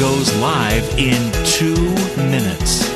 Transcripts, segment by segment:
goes live in 2 minutes.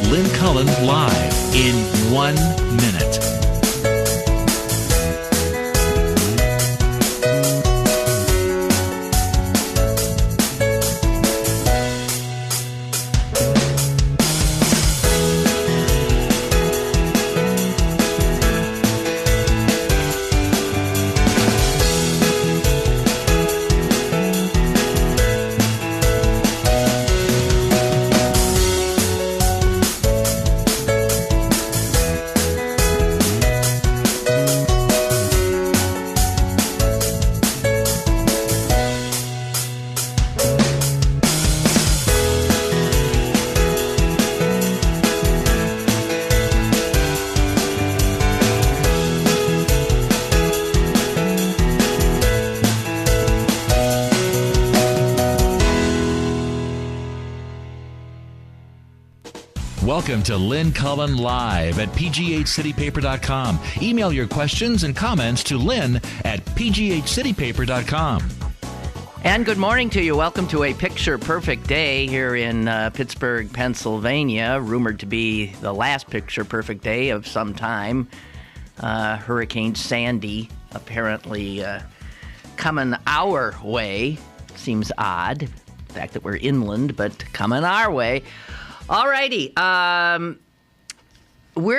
Lynn Cullen live in 1 minute. Welcome to Lynn Cullen Live at pghcitypaper.com. Email your questions and comments to Lynn at pghcitypaper.com. And good morning to you. Welcome to a picture-perfect day here in Pittsburgh, Pennsylvania, rumored to be the last picture-perfect day of some time. Hurricane Sandy apparently coming our way. Seems odd, the fact that we're inland, but coming our way. All righty. We're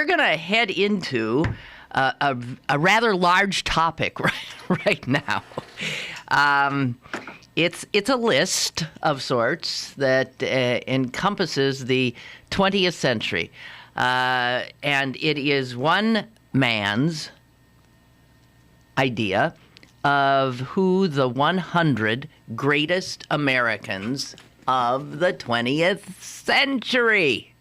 going to head into a rather large topic right now. It's a list of sorts that encompasses the 20th century. And it is one man's idea of who the 100 greatest Americans of the 20th century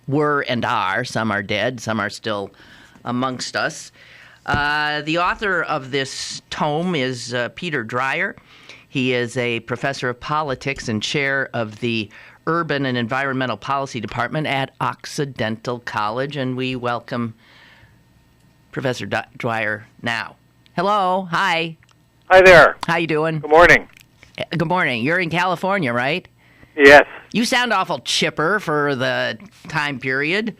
were and are. Some are dead, some are still amongst us. The author of this tome is Peter Dreier. He is a professor of politics and chair of the Urban and Environmental Policy Department at Occidental College, and we welcome Professor Dreier now. Hello, hi. Hi there. How you doing? Good morning. Good morning. You're in California, right? Yes. You sound awful chipper for the time period.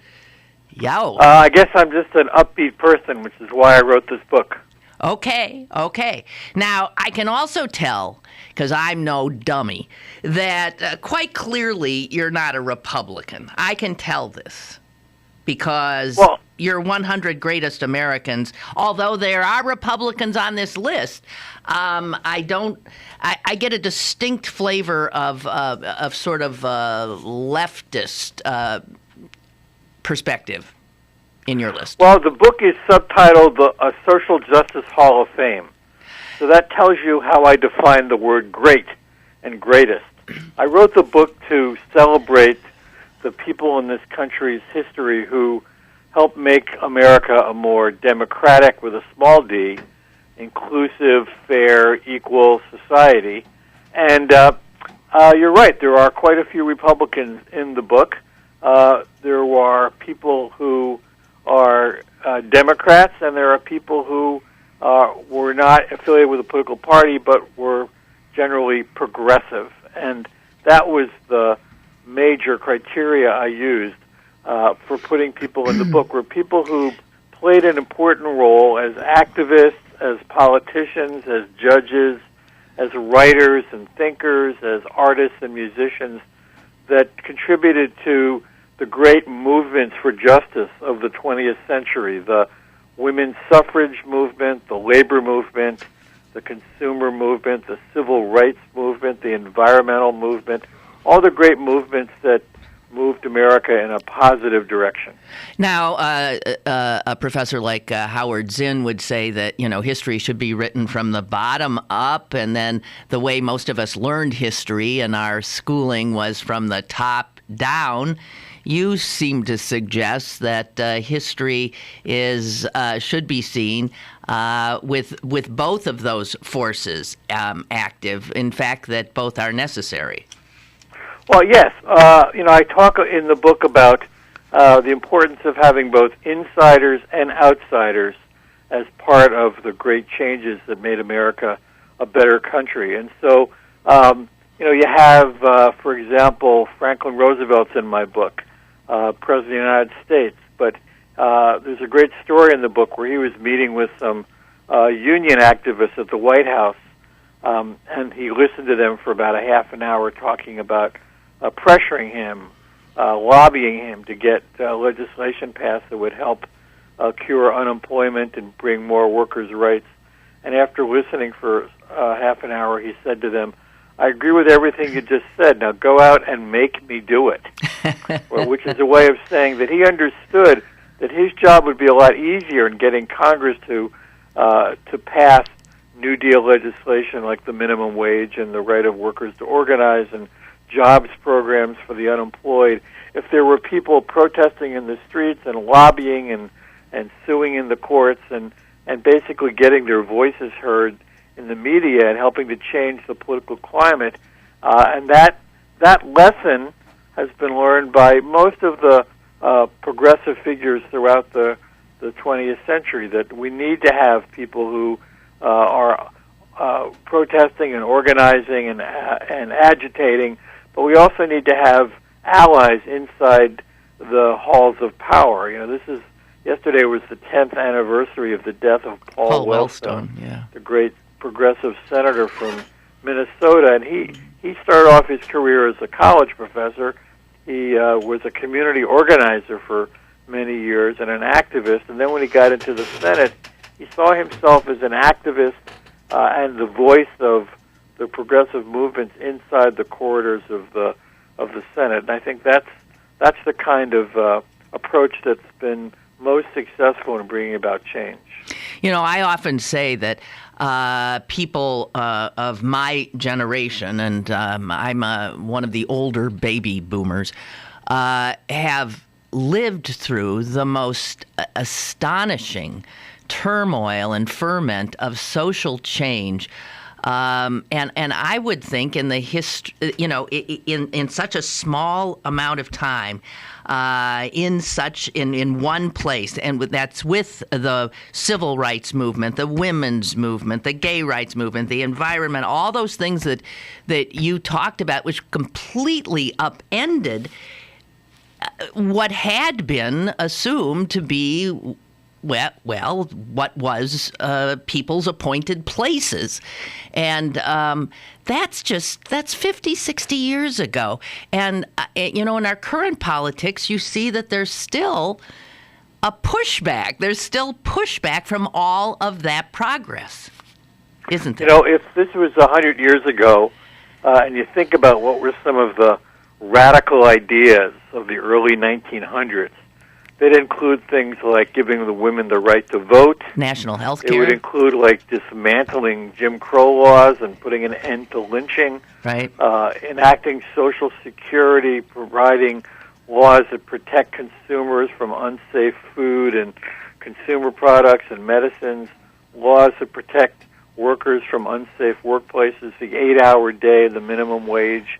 Yow. I guess I'm just an upbeat person, which is why I wrote this book. Okay. Now, I can also tell, because I'm no dummy, that quite clearly you're not a Republican. I can tell this because your 100 greatest Americans, although there are Republicans on this list, I get a distinct flavor of sort of leftist perspective in your list. Well, the book is subtitled A Social Justice Hall of Fame. So that tells you how I define the word great and greatest. I wrote the book to celebrate the people in this country's history who helped make America a more democratic, with a small d, inclusive, fair, equal society. And you're right, there are quite a few Republicans in the book. There are people who are Democrats, and there are people who were not affiliated with a political party but were generally progressive. And that was the major criteria I used for putting people in the book, were people who played an important role as activists, as politicians, as judges, as writers and thinkers, as artists and musicians, that contributed to the great movements for justice of the 20th century, the women's suffrage movement, the labor movement, the consumer movement, the civil rights movement, the environmental movement, all the great movements that moved America in a positive direction. Now, a professor like Howard Zinn would say that, history should be written from the bottom up, and then the way most of us learned history in our schooling was from the top down. You seem to suggest that history should be seen with both of those forces active. In fact, that both are necessary. Well, yes. I talk in the book about the importance of having both insiders and outsiders as part of the great changes that made America a better country. And so, you have, for example, Franklin Roosevelt's in my book, President of the United States. But there's a great story in the book where he was meeting with some union activists at the White House, and he listened to them for about a half an hour talking about pressuring him, lobbying him to get legislation passed that would help cure unemployment and bring more workers' rights. And after listening for half an hour, he said to them, "I agree with everything you just said. Now go out and make me do it," which is a way of saying that he understood that his job would be a lot easier in getting Congress to pass New Deal legislation like the minimum wage and the right of workers to organize and jobs programs for the unemployed, if there were people protesting in the streets and lobbying and suing in the courts and basically getting their voices heard in the media and helping to change the political climate. And that lesson has been learned by most of the progressive figures throughout the 20th century, that we need to have people who are protesting and organizing and agitating, but we also need to have allies inside the halls of power. Yesterday was the 10th anniversary of the death of Paul Wellstone, the great progressive senator from Minnesota, and he started off his career as a college professor. He was a community organizer for many years and an activist, and then when he got into the Senate, he saw himself as an activist and the voice of the progressive movements inside the corridors of the Senate. And I think that's the kind of approach that's been most successful in bringing about change. I often say that people of my generation, and I'm one of the older baby boomers, have lived through the most astonishing turmoil and ferment of social change. And I would think in the history, in such a small amount of time, in one place, and that's with the civil rights movement, the women's movement, the gay rights movement, the environment, all those things that you talked about, which completely upended what had been assumed to be what was people's appointed places. And that's 50, 60 years ago. And, in our current politics, you see that there's still a pushback. There's still pushback from all of that progress, isn't there? If this was 100 years ago, and you think about what were some of the radical ideas of the early 1900s, they'd include things like giving the women the right to vote. National health care. It would include dismantling Jim Crow laws and putting an end to lynching. Right. Enacting Social Security, providing laws that protect consumers from unsafe food and consumer products and medicines, laws that protect workers from unsafe workplaces, the 8-hour day, the minimum wage.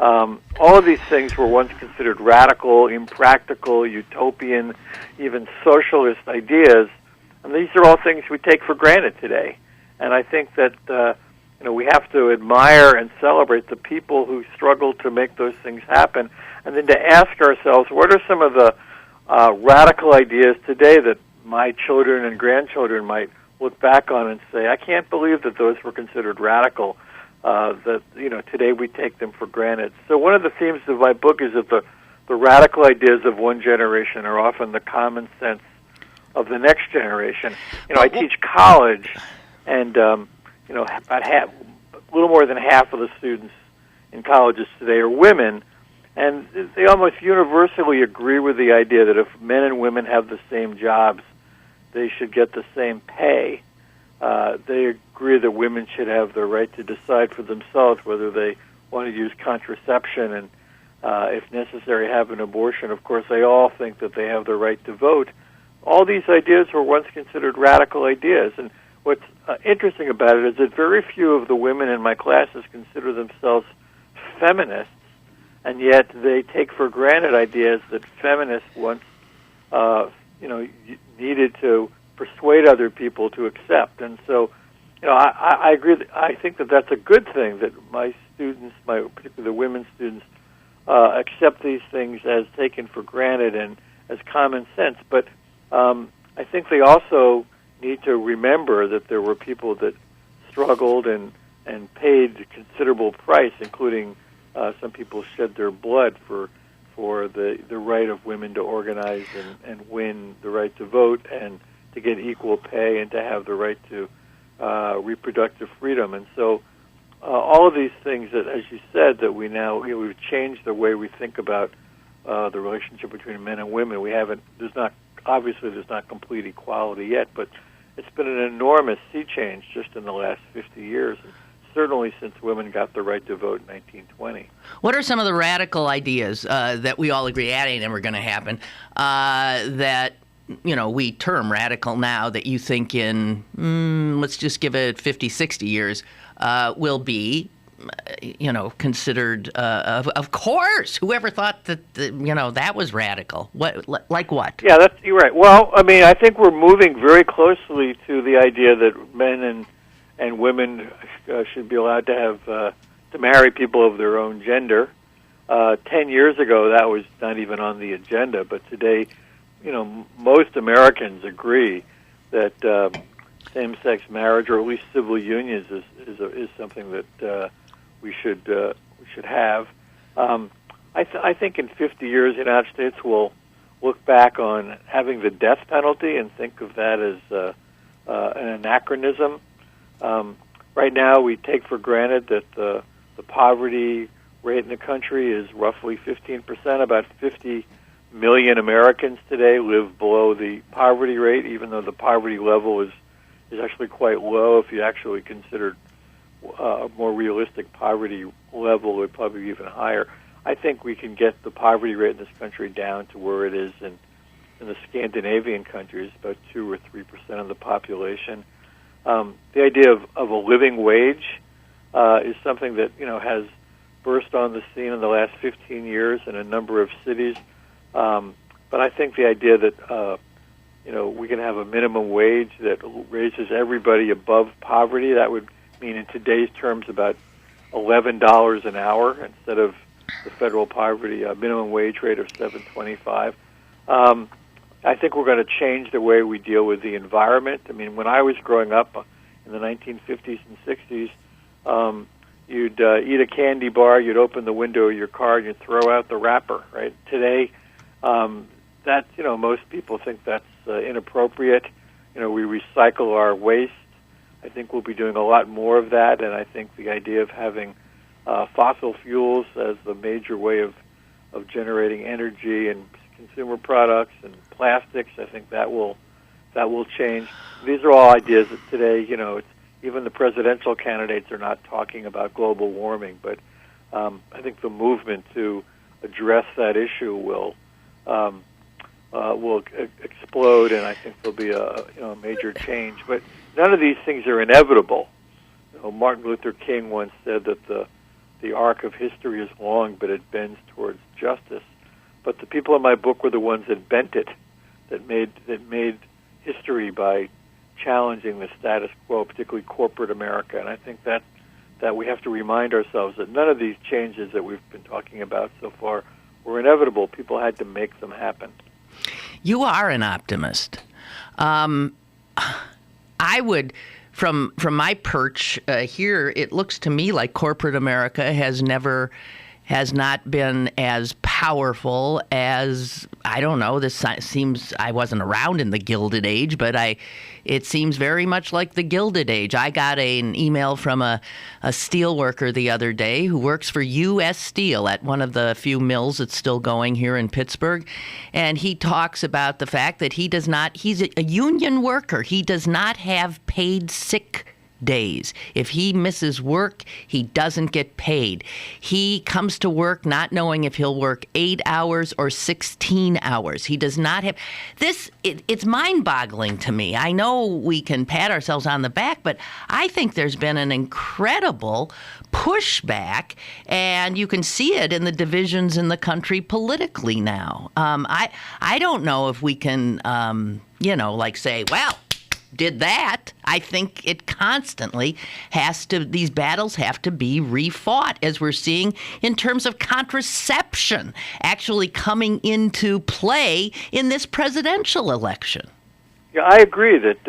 All of these things were once considered radical, impractical, utopian, even socialist ideas, and these are all things we take for granted today. And I think that we have to admire and celebrate the people who struggled to make those things happen, and then to ask ourselves, what are some of the radical ideas today that my children and grandchildren might look back on and say, I can't believe that those were considered radical. That today we take them for granted. So one of the themes of my book is that the radical ideas of one generation are often the common sense of the next generation. I teach college, and about a little more than half of the students in colleges today are women, and they almost universally agree with the idea that if men and women have the same jobs, they should get the same pay. They agree that women should have the right to decide for themselves whether they want to use contraception and, if necessary, have an abortion. Of course, they all think that they have the right to vote. All these ideas were once considered radical ideas, and what's interesting about it is that very few of the women in my classes consider themselves feminists, and yet they take for granted ideas that feminists once, needed to persuade other people to accept. And so, I agree. I think that that's a good thing that my students, particularly the women students, accept these things as taken for granted and as common sense. But I think they also need to remember that there were people that struggled and paid a considerable price, including some people shed their blood for the right of women to organize and win the right to vote and to get equal pay and to have the right to reproductive freedom. And so all of these things that, as you said, that we now, we've changed the way we think about the relationship between men and women. There's not complete equality yet, but it's been an enormous sea change just in the last 50 years, and certainly since women got the right to vote in 1920. What are some of the radical ideas that we all agree that ain't ever going to happen, that we term radical now, that you think in, let's just give it 50, 60 years, will be, considered, of course, whoever thought that, that was radical? Like what? Yeah, you're right. Well, I think we're moving very closely to the idea that men and women should be allowed to have, to marry people of their own gender. 10 years ago, that was not even on the agenda, but today, most Americans agree that same-sex marriage, or at least civil unions, is something that we should have. I think in 50 years, the United States will look back on having the death penalty and think of that as an anachronism. Right now, we take for granted that the poverty rate in the country is roughly 15%. About 50 million Americans today live below the poverty rate, even though the poverty level is actually quite low. If you actually considered a more realistic poverty level, it would probably be even higher. I think we can get the poverty rate in this country down to where it is in the Scandinavian countries, about 2 or 3% of the population. The idea of a living wage is something that has burst on the scene in the last 15 years in a number of cities. But I think the idea that we can have a minimum wage that raises everybody above poverty, that would mean in today's terms about $11 an hour instead of the federal poverty minimum wage rate of $7.25. I think we're going to change the way we deal with the environment. When I was growing up in the 1950s and 60s, you'd eat a candy bar, you'd open the window of your car, and you'd throw out the wrapper. Right today, most people think that's inappropriate. We recycle our waste. I think we'll be doing a lot more of that, and I think the idea of having fossil fuels as the major way of generating energy and consumer products and plastics, I think that will change. These are all ideas that today, even the presidential candidates are not talking about global warming, but I think the movement to address that issue will explode, and I think there'll be a major change. But none of these things are inevitable. Martin Luther King once said that the arc of history is long, but it bends towards justice. But the people in my book were the ones that bent it, that made history by challenging the status quo, particularly corporate America. And I think that we have to remind ourselves that none of these changes that we've been talking about so far were inevitable. People had to make them happen. You are an optimist. I would, from my perch here, it looks to me like corporate America has not been as powerful powerful as, I don't know, this seems, I wasn't around in the Gilded Age, but it seems very much like the Gilded Age. I got an email from a steel worker the other day who works for U.S. Steel at one of the few mills that's still going here in Pittsburgh, and he talks about the fact that he's a union worker. He does not have paid sick days. If he misses work, he doesn't get paid. He comes to work not knowing if he'll work 8 hours or 16 hours. He does not have this. It's mind-boggling to me. I know we can pat ourselves on the back, but I think there's been an incredible pushback, and you can see it in the divisions in the country politically now. I don't know if we can, say, well, did that. I think it constantly these battles have to be refought, as we're seeing in terms of contraception actually coming into play in this presidential election. Yeah, I agree that,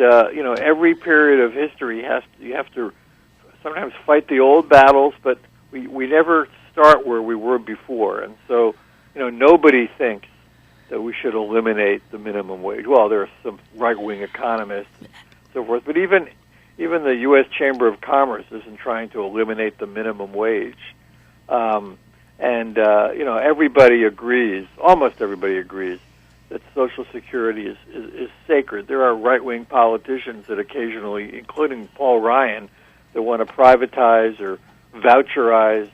every period of history you have to sometimes fight the old battles, but we never start where we were before. And so, nobody thinks that we should eliminate the minimum wage. Well, there are some right-wing economists and so forth, but even the U.S. Chamber of Commerce isn't trying to eliminate the minimum wage. Everybody agrees, almost everybody agrees, that Social Security is sacred. There are right-wing politicians that occasionally, including Paul Ryan, that want to privatize or voucherize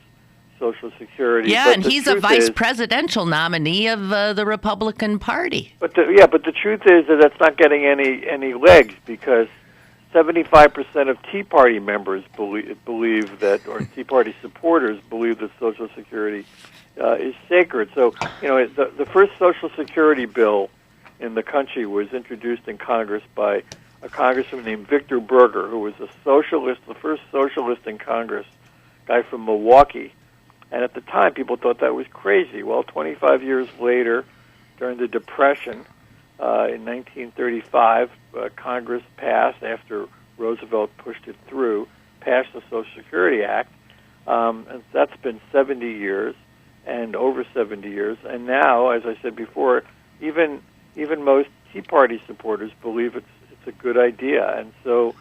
Social Security. Yeah, and he's a vice presidential nominee of the Republican Party. But the truth is that that's not getting any legs, because 75% of Tea Party members believe that, or Tea Party supporters believe that Social Security is sacred. So, the first Social Security bill in the country was introduced in Congress by a congressman named Victor Berger, who was a socialist, the first socialist in Congress, guy from Milwaukee. And at the time, people thought that was crazy. Well, 25 years later, during the Depression, in 1935, Congress passed, after Roosevelt pushed it through, passed the Social Security Act. And that's been 70 years, and over 70 years. And now, as I said before, even most Tea Party supporters believe it's a good idea. And so,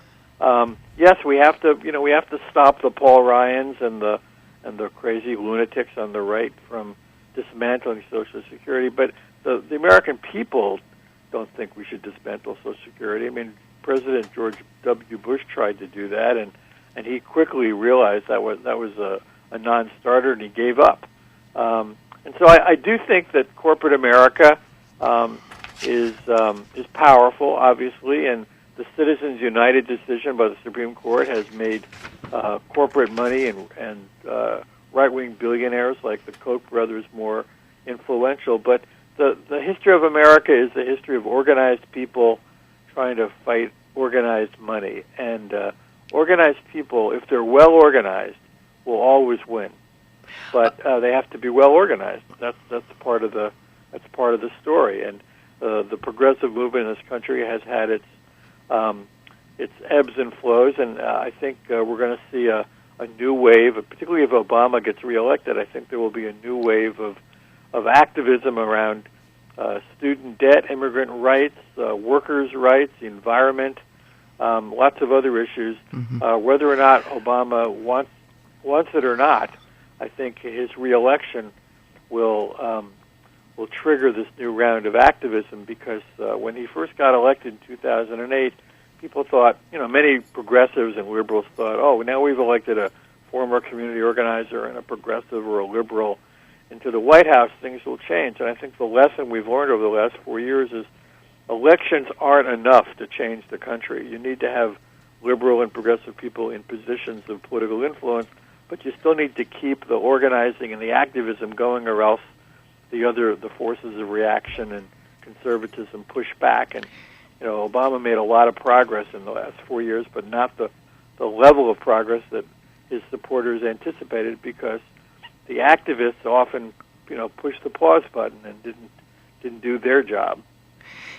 yes, we have to stop the Paul Ryans and the crazy lunatics on the right from dismantling Social Security. But the American people don't think we should dismantle Social Security. I mean, President George W. Bush tried to do that, and he quickly realized that was a non-starter, and he gave up. And so I do think that corporate America is powerful, obviously, and the Citizens United decision by the Supreme Court has made corporate money and right-wing billionaires like the Koch brothers more influential. But the history of America is the history of organized people trying to fight organized money. And organized people, if they're well organized, will always win. But they have to be well organized. That's part of the story. And the progressive movement in this country has had its ebbs and flows, and I think we're going to see a new wave, particularly if Obama gets reelected. I think there will be a new wave of activism around student debt, immigrant rights, workers' rights, the environment, lots of other issues. Mm-hmm. Whether or not Obama wants it or not, I think his reelection will trigger this new round of activism, because when he first got elected in 2008, people thought, many progressives and liberals thought, oh, now we've elected a former community organizer and a progressive or a liberal into the White House, things will change. And I think the lesson we've learned over the last 4 years is elections aren't enough to change the country. You need to have liberal and progressive people in positions of political influence, but you still need to keep the organizing and the activism going, or else the forces of reaction and conservatism push back. And Obama made a lot of progress in the last 4 years, but not the level of progress that his supporters anticipated, because the activists often pushed the pause button and didn't do their job.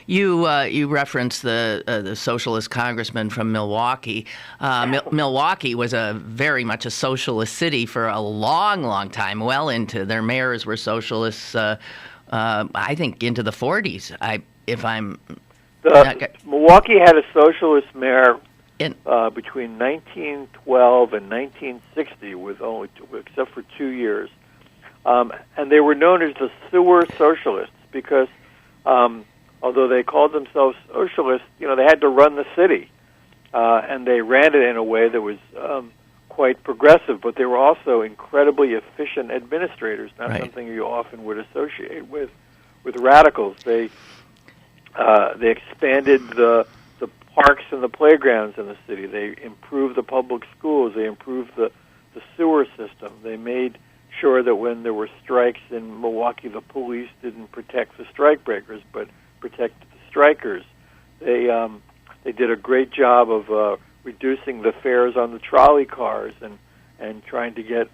You referenced the socialist congressman from Milwaukee. Milwaukee was very much a socialist city for a long, long time. Well into their mayors were socialists. I think into the 40s. Milwaukee had a socialist mayor between 1912 and 1960, except for 2 years, and they were known as the sewer socialists because. Although they called themselves socialists, they had to run the city, and they ran it in a way that was quite progressive. But they were also incredibly efficient administrators, not something you often would associate with radicals. They expanded the parks and the playgrounds in the city. They improved the public schools. They improved the sewer system. They made sure that when there were strikes in Milwaukee, the police didn't protect the strikebreakers, but protected the strikers. They did a great job of reducing the fares on the trolley cars and trying to get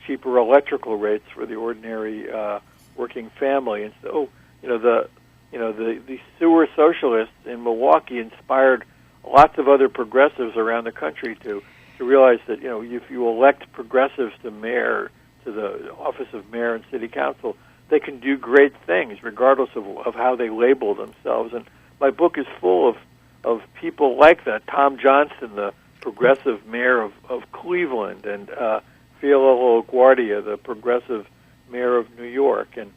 cheaper electrical rates for the ordinary working family. And so, the sewer socialists in Milwaukee inspired lots of other progressives around the country to realize that if you elect progressives to the office of mayor and city council, they can do great things regardless of how they label themselves. And my book is full of people like that. Tom Johnson, the progressive mayor of Cleveland, and Philo LaGuardia, the progressive mayor of New York, and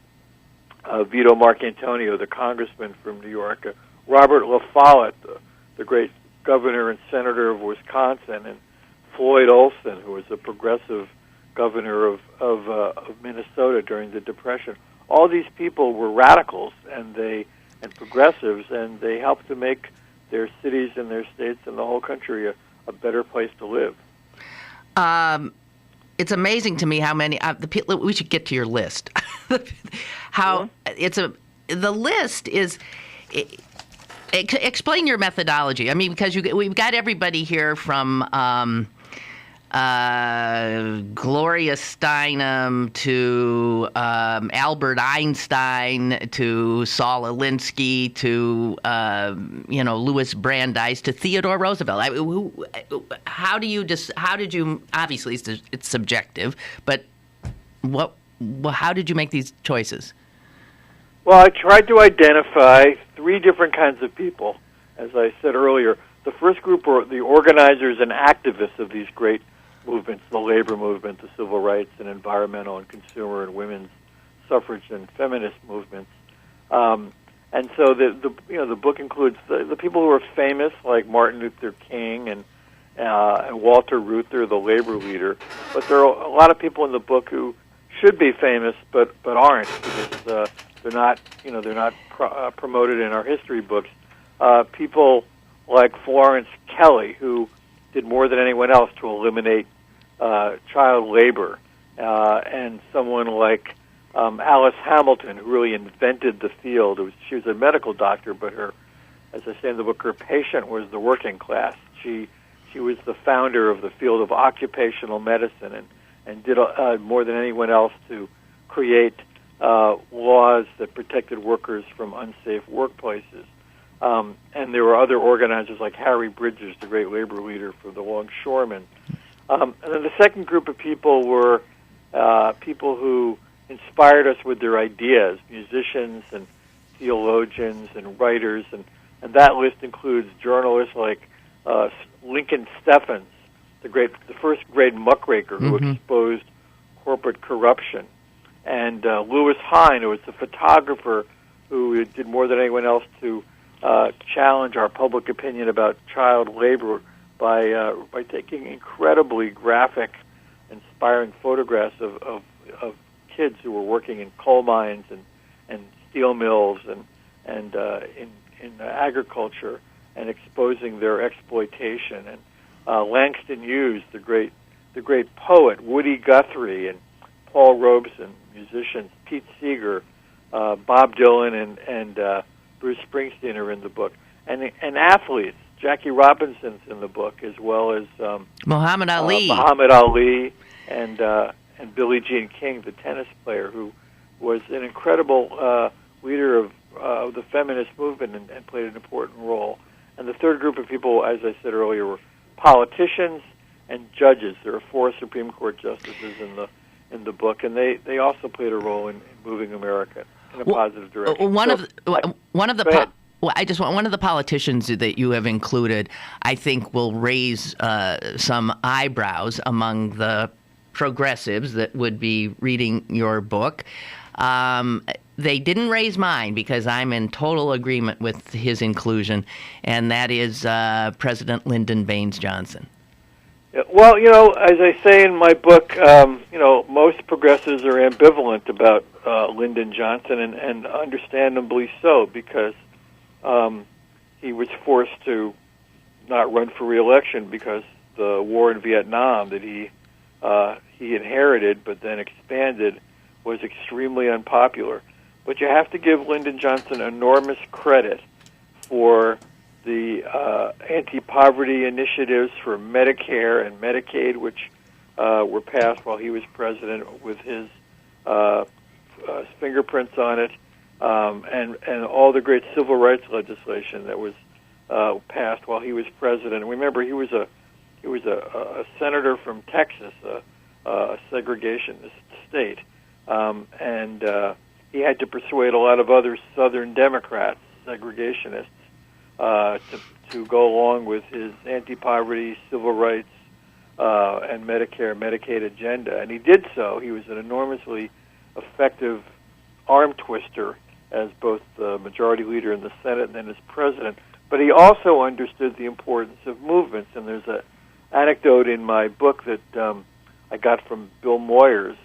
Vito Marcantonio, the congressman from New York, Robert La Follette, the great governor and senator of Wisconsin, and Floyd Olson, who was a progressive governor of Minnesota during the Depression. All these people were radicals and progressives, and they helped to make their cities and their states and the whole country a better place to live. It's amazing to me how many the people. We should get to your list. How the list is. Explain your methodology. I mean, because we've got everybody here from Gloria Steinem to Albert Einstein to Saul Alinsky to Louis Brandeis to Theodore Roosevelt. How did you? Obviously, it's subjective, but how did you make these choices? Well, I tried to identify three different kinds of people. As I said earlier, the first group were the organizers and activists of these great movements, the labor movement, the civil rights and environmental and consumer and women's suffrage and feminist movements. And so the book includes the people who are famous, like Martin Luther King and Walter Reuther, the labor leader. But there are a lot of people in the book who should be famous but aren't, because they're not promoted in our history books. People like Florence Kelly, who did more than anyone else to eliminate child labor, and someone like Alice Hamilton, who really invented the field. She was a medical doctor, but as I say in the book, her patient was the working class. She was the founder of the field of occupational medicine, and did more than anyone else to create laws that protected workers from unsafe workplaces. And there were other organizers like Harry Bridges, the great labor leader for the longshoremen. And then the second group of people were people who inspired us with their ideas, musicians and theologians and writers. And that list includes journalists like Lincoln Steffens, the first great muckraker who exposed corporate corruption, and Louis Hine, who was the photographer who did more than anyone else to challenge our public opinion about child labor by taking incredibly graphic, inspiring photographs of kids who were working in coal mines and steel mills and in agriculture, and exposing their exploitation. And Langston Hughes, the great poet, Woody Guthrie and Paul Robeson, musicians, Pete Seeger, Bob Dylan, and Bruce Springsteen are in the book, and athletes. Jackie Robinson's in the book, as well as Muhammad Ali, and Billie Jean King, the tennis player, who was an incredible leader the feminist movement and played an important role. And the third group of people, as I said earlier, were politicians and judges. There are 4 Supreme Court justices in the book, and they also played a role in moving America in a positive direction. One of the politicians that you have included, I think, will raise some eyebrows among the progressives that would be reading your book. They didn't raise mine because I'm in total agreement with his inclusion, and that is President Lyndon Baines Johnson. Yeah, well, as I say in my book, most progressives are ambivalent about Lyndon Johnson, and understandably so, because he was forced to not run for re-election because the war in Vietnam that he inherited but then expanded was extremely unpopular. But you have to give Lyndon Johnson enormous credit for the anti-poverty initiatives for Medicare and Medicaid, which were passed while he was president with his fingerprints on it, and all the great civil rights legislation that was passed while he was president. And remember, he was a senator from Texas, a segregationist state, and he had to persuade a lot of other Southern Democrats, segregationists, to go along with his anti-poverty, civil rights, and Medicare, Medicaid agenda. And he did so. He was an enormously effective arm twister as both the majority leader in the Senate and then as president. But he also understood the importance of movements. And there's an anecdote in my book that I got from Bill Moyers,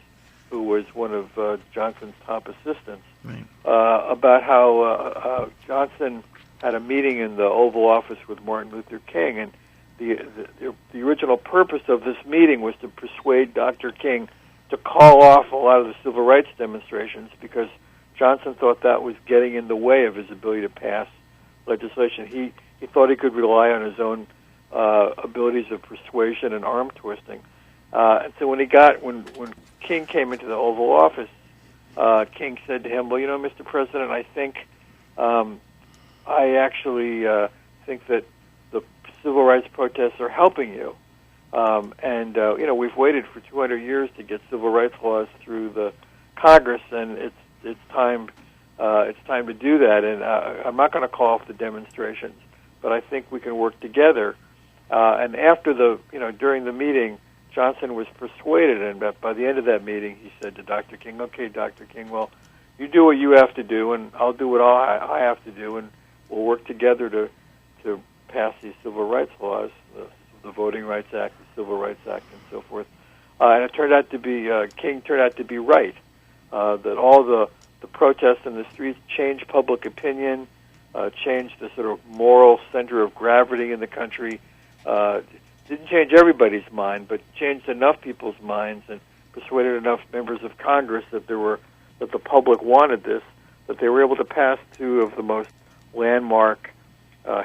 who was one of Johnson's top assistants, right, about how Johnson had a meeting in the Oval Office with Martin Luther King, and the original purpose of this meeting was to persuade Dr. King to call off a lot of the civil rights demonstrations because Johnson thought that was getting in the way of his ability to pass legislation. He thought he could rely on his own abilities of persuasion and arm twisting. And so when King came into the Oval Office, King said to him, "Well, Mr. President, I think I actually think that the civil rights protests are helping you, and we've waited for 200 years to get civil rights laws through the Congress, and it's time to do that. And I'm not going to call off the demonstrations, but I think we can work together." And after during the meeting, Johnson was persuaded, and by the end of that meeting, he said to Dr. King, "Okay, Dr. King, well, you do what you have to do, and I'll do what I have to do, and we'll work together to pass these civil rights laws, the Voting Rights Act, the Civil Rights Act, and so forth." And it turned out to be King turned out to be right. That all the protests in the streets changed public opinion, changed the sort of moral center of gravity in the country. Didn't change everybody's mind, but changed enough people's minds and persuaded enough members of Congress that the public wanted this, that they were able to pass 2 of the most landmark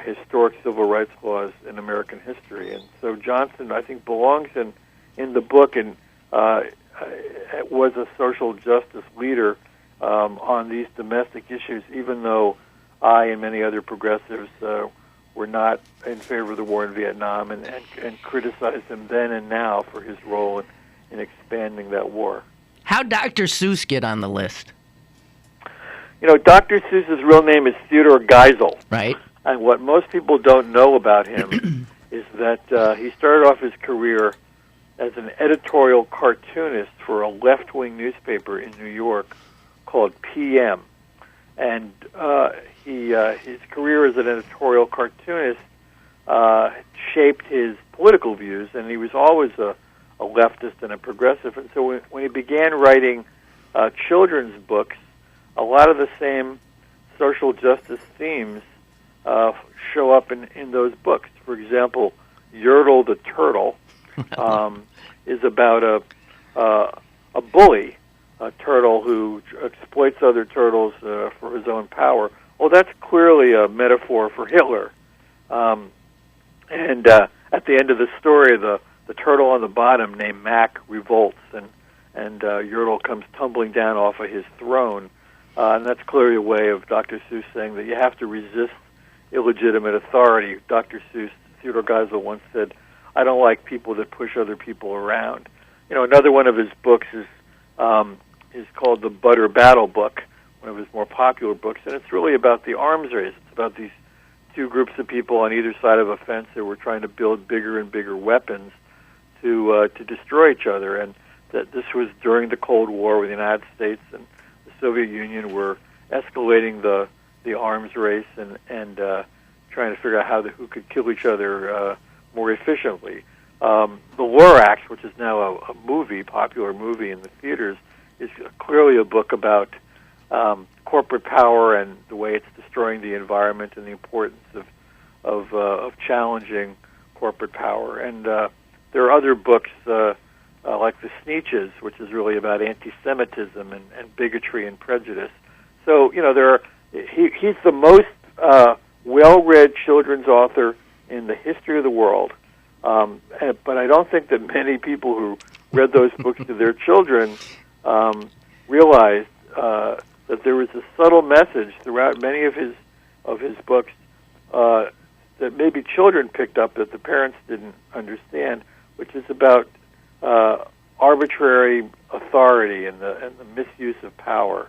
historic civil rights laws in American history. And so Johnson, I think, belongs in the book and was a social justice leader on these domestic issues, even though I and many other progressives were not in favor of the war in Vietnam and criticized him then and now for his role in expanding that war. How'd Dr. Seuss get on the list? Dr. Seuss's real name is Theodore Geisel. Right. And what most people don't know about him is that he started off his career as an editorial cartoonist for a left-wing newspaper in New York called PM. And his career as an editorial cartoonist shaped his political views, and he was always a leftist and a progressive. And so when he began writing children's books, a lot of the same social justice themes show up in those books. For example, Yertle the Turtle is about a bully, a turtle who exploits other turtles for his own power. Well, that's clearly a metaphor for Hitler. And at the end of the story, the turtle on the bottom, named Mac, revolts, and Yertle comes tumbling down off of his throne And that's clearly a way of Dr. Seuss saying that you have to resist illegitimate authority. Dr. Seuss, Theodore Roosevelt once said, "I don't like people that push other people around." Another one of his books is called the Butter Battle Book, one of his more popular books, and it's really about the arms race. It's about these two groups of people on either side of a fence that were trying to build bigger and bigger weapons to destroy each other, and that this was during the Cold War, where the United States and the Soviet Union were escalating the arms race and trying to figure out who could kill each other more efficiently. The Lorax, which is now a popular movie in the theaters, is clearly a book about corporate power and the way it's destroying the environment and the importance of challenging corporate power. And there are other books like The Sneetches, which is really about anti-Semitism and bigotry and prejudice. So he's the most well-read children's author in the history of the world. But I don't think that many people who read those books to their children realized that there was a subtle message throughout many of his books that maybe children picked up that the parents didn't understand, which is about arbitrary authority and the misuse of power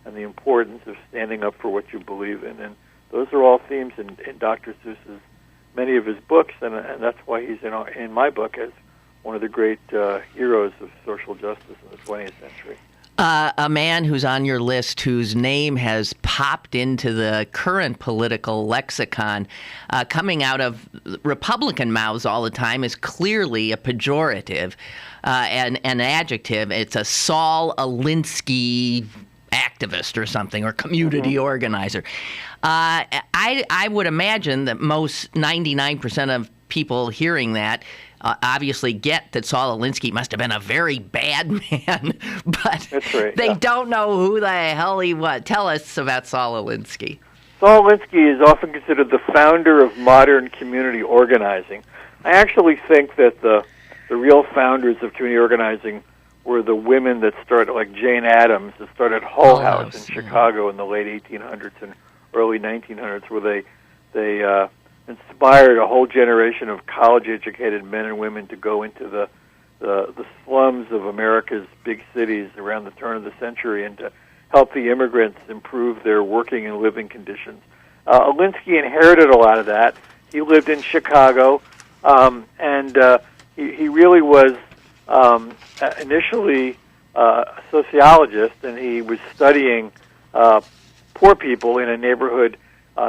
and the importance of standing up for what you believe in. And those are all themes in Dr. Seuss's many of his books, and that's why he's in my book as one of the great heroes of social justice in the 20th century. A man who's on your list, whose name has popped into the current political lexicon, coming out of Republican mouths all the time, is clearly a pejorative, an adjective. It's a Saul Alinsky activist or something, or community organizer. I would imagine that most 99% of people hearing that obviously get that Saul Alinsky must have been a very bad man, but that's right, they don't know who the hell he was. Tell us about Saul Alinsky. Saul Alinsky is often considered the founder of modern community organizing. I actually think that the real founders of community organizing were the women that started, like Jane Addams, that started Hull House in Chicago in the late 1800s and early 1900s, where they inspired a whole generation of college-educated men and women to go into the slums of America's big cities around the turn of the century and to help the immigrants improve their working and living conditions. Alinsky inherited a lot of that. He lived in Chicago, and he really was initially a sociologist, and he was studying poor people in a neighborhood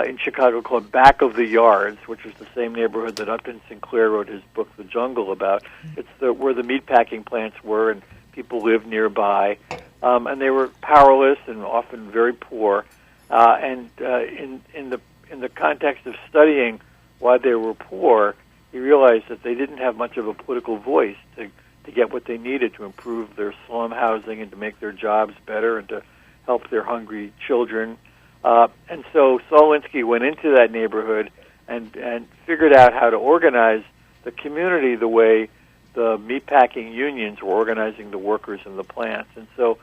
in Chicago called Back of the Yards, which is the same neighborhood that Upton Sinclair wrote his book The Jungle about. It's where the meatpacking plants were, and people lived nearby, and they were powerless and often very poor. And in the context of studying why they were poor, he realized that they didn't have much of a political voice to get what they needed to improve their slum housing and to make their jobs better and to help their hungry children. And so Saul Alinsky went into that neighborhood and figured out how to organize the community the way the meatpacking unions were organizing the workers in the plants. And so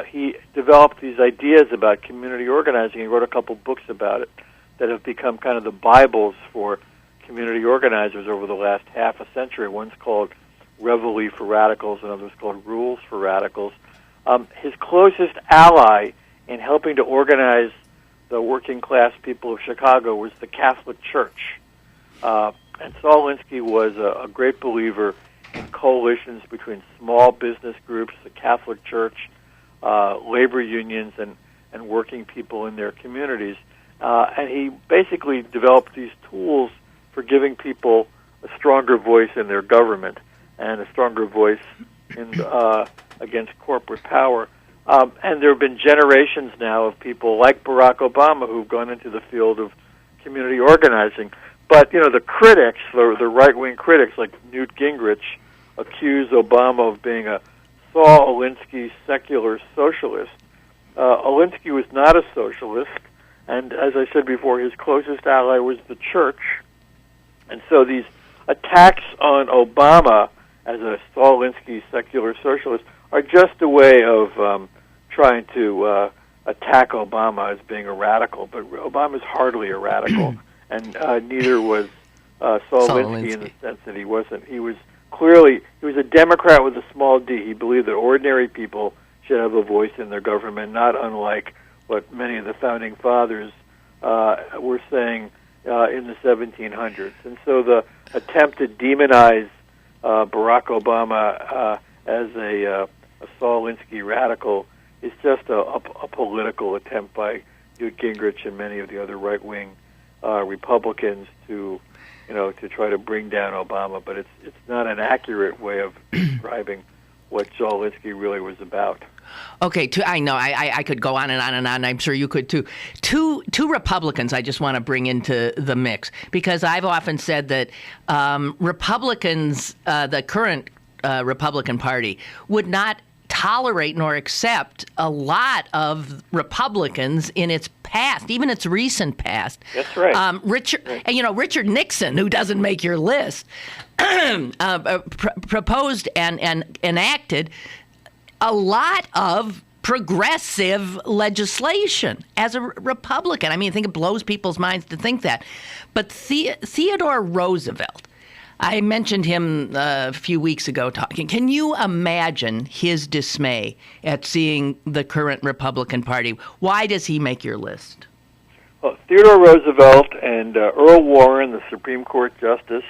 he developed these ideas about community organizing. He wrote a couple books about it that have become kind of the Bibles for community organizers over the last half a century. One's called Reveille for Radicals, another's called Rules for Radicals. His closest ally in helping to organize the working class people of Chicago was the Catholic Church. And Saul Alinsky was a great believer in coalitions between small business groups, the Catholic Church, labor unions, and working people in their communities. And he basically developed these tools for giving people a stronger voice in their government and a stronger voice in against corporate power. And there have been generations now of people like Barack Obama who've gone into the field of community organizing. But, the critics, the right-wing critics like Newt Gingrich, accuse Obama of being a Saul Alinsky secular socialist. Alinsky was not a socialist, and as I said before, his closest ally was the church. And so these attacks on Obama as a Saul Alinsky secular socialist are just a way of trying to attack Obama as being a radical, but Obama's hardly a radical, and neither was Saul Alinsky in the sense that he wasn't. He was a Democrat with a small d. He believed that ordinary people should have a voice in their government, not unlike what many of the founding fathers were saying in the 1700s. And so the attempt to demonize Barack Obama as a Saul Alinsky radical is just a political attempt by Newt Gingrich and many of the other right-wing Republicans to try to bring down Obama. But it's not an accurate way of describing what Saul Alinsky really was about. Okay, I know I could go on and on and on. I'm sure you could too. Two Republicans I just want to bring into the mix, because I've often said that Republicans, the current Republican Party, would not tolerate nor accept a lot of Republicans in its past, even its recent past. That's right. Richard Nixon, who doesn't make your list, proposed and enacted a lot of progressive legislation as a Republican. I mean, I think it blows people's minds to think that. But Theodore Roosevelt, I mentioned him a few weeks ago talking. Can you imagine his dismay at seeing the current Republican Party? Why does he make your list? Well, Theodore Roosevelt and Earl Warren, the Supreme Court Justice,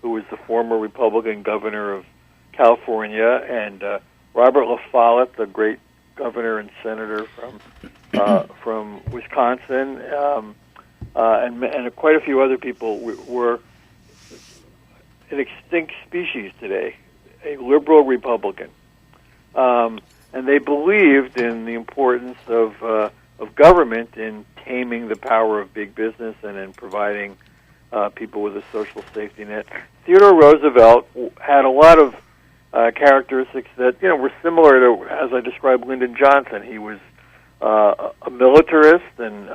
who was the former Republican governor of California, and Robert La Follette, the great governor and senator from Wisconsin, and quite a few other people were an extinct species today, a liberal Republican, and they believed in the importance of government in taming the power of big business and in providing people with a social safety net. Theodore Roosevelt had a lot of characteristics that were similar to, as I described, Lyndon Johnson. He was a militarist, and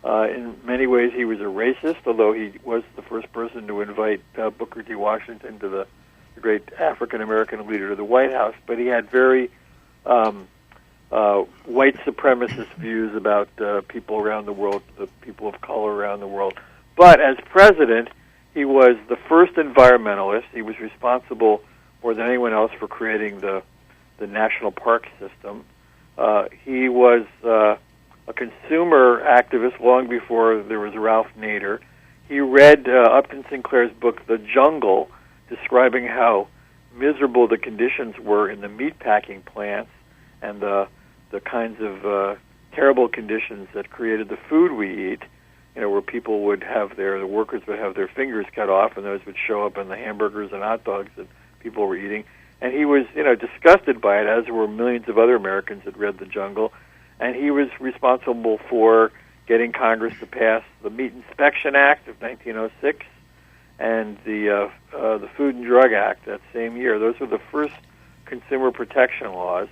in many ways he was a racist, although he was the first person to invite Booker T. Washington, to the great African-American leader, to the White House. But he had very white supremacist views about people around the world, the people of color around the world. But as president, he was the first environmentalist. He was responsible more than anyone else for creating the national park system. He was a consumer activist long before there was Ralph Nader. He read Upton Sinclair's book, The Jungle, describing how miserable the conditions were in the meatpacking plants and the kinds of terrible conditions that created the food we eat, where people would have the workers would have their fingers cut off, and those would show up in the hamburgers and hot dogs that people were eating. And he was, disgusted by it, as were millions of other Americans that read The Jungle. And he was responsible for getting Congress to pass the Meat Inspection Act of 1906 and the Food and Drug Act that same year. Those were the first consumer protection laws.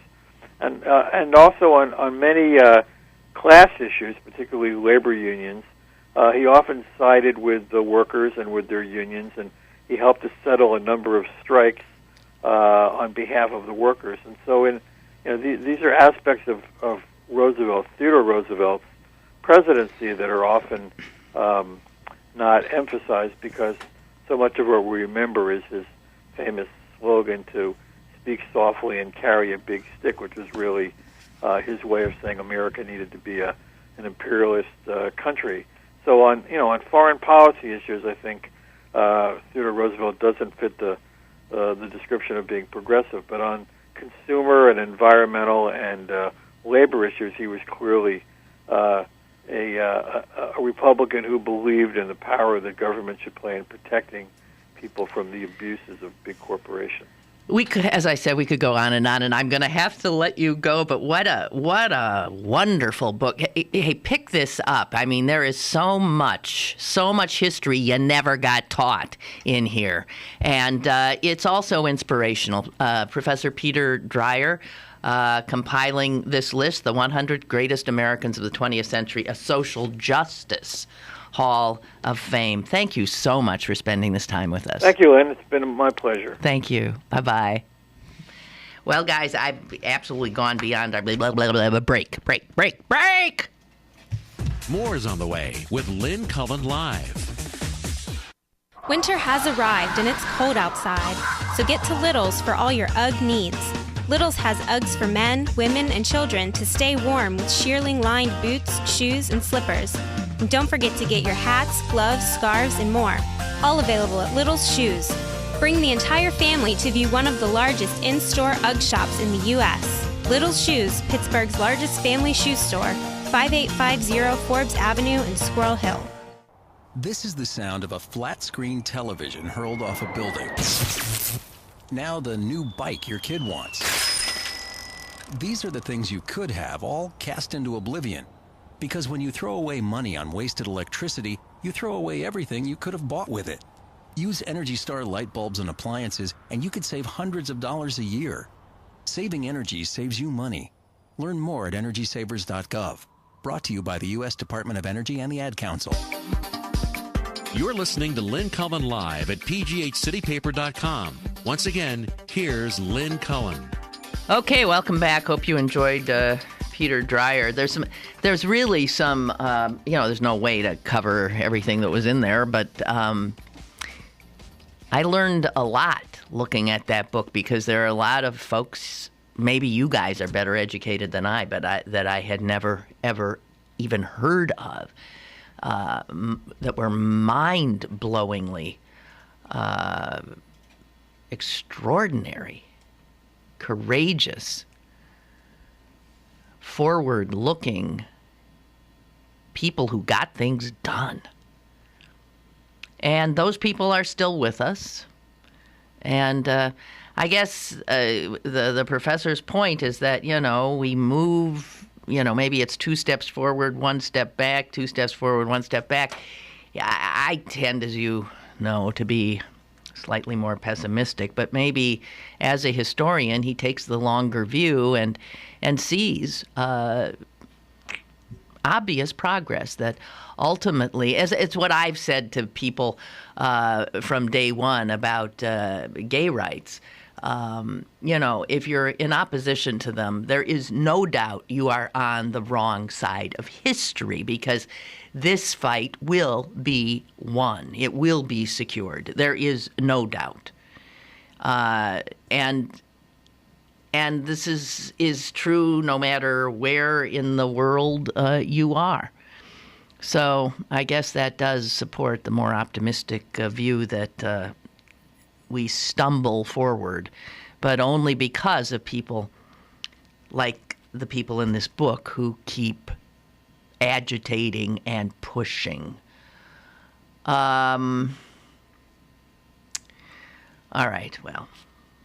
And also on many class issues, particularly labor unions, he often sided with the workers and with their unions, and he helped to settle a number of strikes on behalf of the workers. And so these are aspects of Theodore Roosevelt's presidency that are often not emphasized, because so much of what we remember is his famous slogan to speak softly and carry a big stick, which was really his way of saying America needed to be an imperialist country. So on foreign policy issues, I think Theodore Roosevelt doesn't fit the description of being progressive, but on consumer and environmental and labor issues, he was clearly a Republican who believed in the power that government should play in protecting people from the abuses of big corporations. We could, as I said, we could go on, and I'm going to have to let you go. But what a wonderful book! Hey, pick this up. I mean, there is so much history you never got taught in here, and it's also inspirational. Professor Peter Dreier compiling this list, the 100 greatest Americans of the 20th century, a social justice Hall of Fame. Thank you so much for spending this time with us. Thank you, Lynn. It's been my pleasure. Thank you. Bye-bye. Well, guys, I've absolutely gone beyond our blah, blah, blah, blah, break. More is on the way with Lynn Cullen Live. Winter has arrived and it's cold outside, so get to Little's for all your UGG needs. Little's has Uggs for men, women, and children to stay warm with shearling-lined boots, shoes, and slippers. And don't forget to get your hats, gloves, scarves, and more, all available at Little's Shoes. Bring the entire family to view one of the largest in-store UGG shops in the U.S. Little's Shoes, Pittsburgh's largest family shoe store, 5850 Forbes Avenue in Squirrel Hill. This is the sound of a flat-screen television hurled off a building. Now the new bike your kid wants. These are the things you could have, all cast into oblivion. Because when you throw away money on wasted electricity, you throw away everything you could have bought with it. Use Energy Star light bulbs and appliances, and you could save hundreds of dollars a year. Saving energy saves you money. Learn more at EnergySavers.gov. Brought to you by the U.S. Department of Energy and the Ad Council. You're listening to Lynn Cullen Live at pghcitypaper.com. Once again, here's Lynn Cullen. Okay, welcome back. Hope you enjoyed Peter Dreier. There's really some, there's no way to cover everything that was in there, but I learned a lot looking at that book because there are a lot of folks, maybe you guys are better educated than I, but that I had never, ever even heard of, that were mind-blowingly extraordinary, courageous, forward-looking people who got things done. And those people are still with us. And I guess the professor's point is that, we move, maybe it's 2 steps forward, 1 step back, 2 steps forward, 1 step back. Yeah, I tend, as you know, to be slightly more pessimistic, but maybe as a historian, he takes the longer view and sees obvious progress that ultimately, as it's what I've said to people from day one about gay rights. If you're in opposition to them, there is no doubt you are on the wrong side of history because this fight will be won. It will be secured. There is no doubt. And this is true no matter where in the world you are. So I guess that does support the more optimistic view that we stumble forward, but only because of people like the people in this book who keep agitating and pushing. All right, well,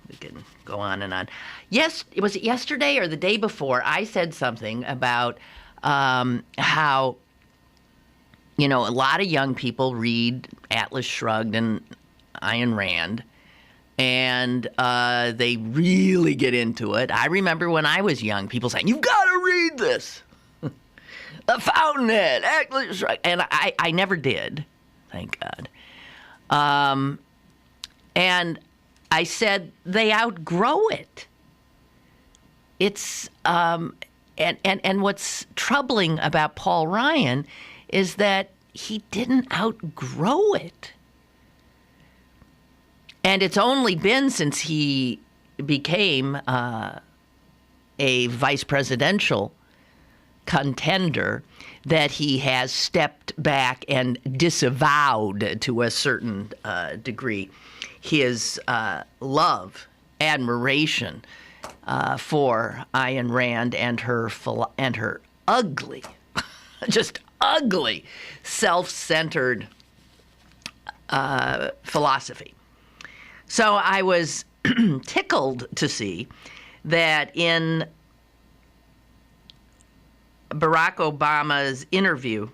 we can go on and on. Yes, was it yesterday or the day before? I said something about how, a lot of young people read Atlas Shrugged and Ayn Rand, and they really get into it. I remember when I was young, people saying, "You've got to read this." The Fountainhead, Atlas Shrugged. And I never did, thank God. And I said they outgrow it. It's and what's troubling about Paul Ryan is that he didn't outgrow it. And it's only been since he became a vice presidential contender that he has stepped back and disavowed to a certain degree his love, admiration for Ayn Rand and her ugly, just ugly, self-centered philosophy. So I was tickled to see that in Barack Obama's interview